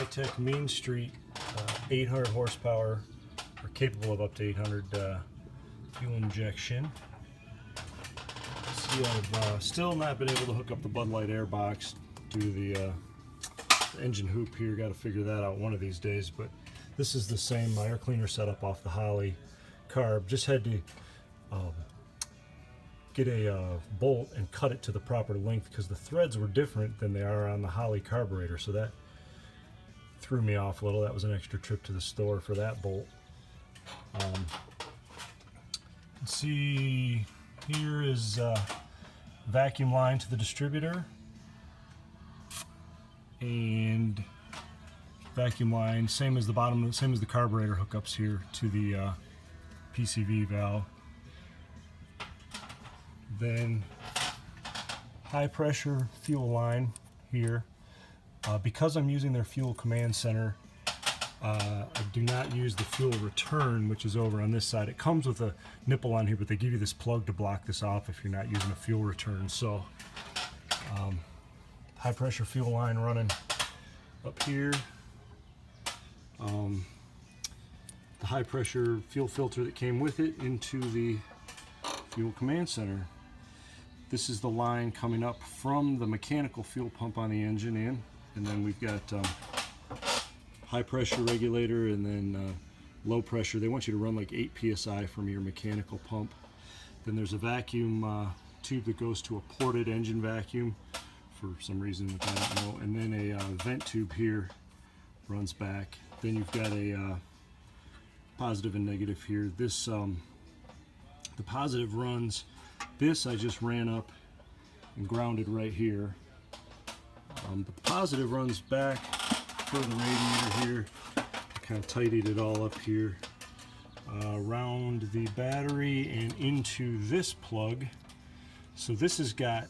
FiTech Main Street 800 horsepower, or capable of up to 800 fuel injection. See, I've still not been able to hook up the Bud Light air box to the engine hoop here. Got to figure that out one of these days. But this is the same air cleaner setup off the Holley carb. Just had to get a bolt and cut it to the proper length because the threads were different than they are on the Holley carburetor, so that threw me off a little. That was an extra trip to the store for that bolt. See, here is vacuum line to the distributor and vacuum line, same as the bottom, same as the carburetor hookups here to the PCV valve. Then high pressure fuel line here. Because I'm using their fuel command center, I do not use the fuel return, which is over on this side. It comes with a nipple on here, but they give you this plug to block this off if you're not using a fuel return. So high pressure fuel line running up here. The high pressure fuel filter that came with it into the fuel command center. This is the line coming up from the mechanical fuel pump on the engine in, and then we've got high pressure regulator and then low pressure. They want you to run like 8 psi from your mechanical pump. Then there's a vacuum tube that goes to a ported engine vacuum for some reason which I don't know, and then a vent tube here runs back. Then you've got a positive and negative here. This the positive runs, this I just ran up and grounded right here. But the positive runs back for the radiator here. I kind of tidied it all up here. Around the battery and into this plug. So this has got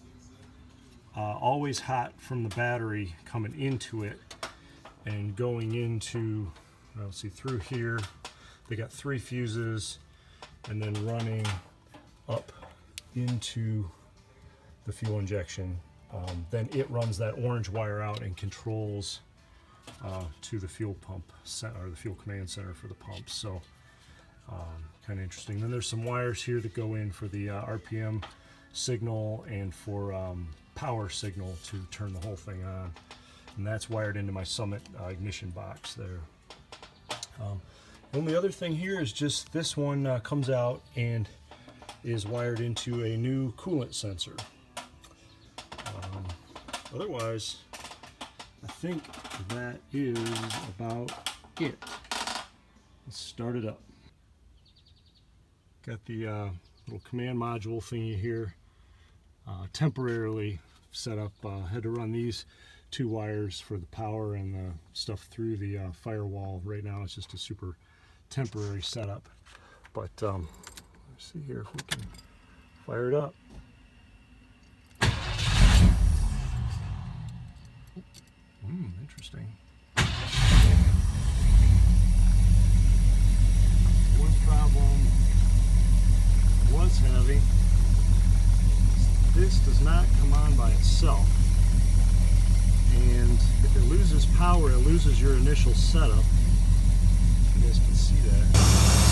always hot from the battery coming into it and going into, let's see, through here. They got 3 fuses and then running up into the fuel injection. Then it runs that orange wire out and controls to the fuel pump or the fuel command center for the pump. So kind of interesting. Then there's some wires here that go in for the RPM signal and for power signal to turn the whole thing on. And that's wired into my Summit ignition box there. The only other thing here is just this one comes out and is wired into a new coolant sensor. Otherwise, I think that is about it. Let's start it up. Got the little command module thingy here, temporarily set up. Had to run these 2 wires for the power and the stuff through the firewall. Right now it's just a super temporary setup, but let's see here if we can fire it up. Interesting. One problem was having, this does not come on by itself, and if it loses power, it loses your initial setup. You guys can see that.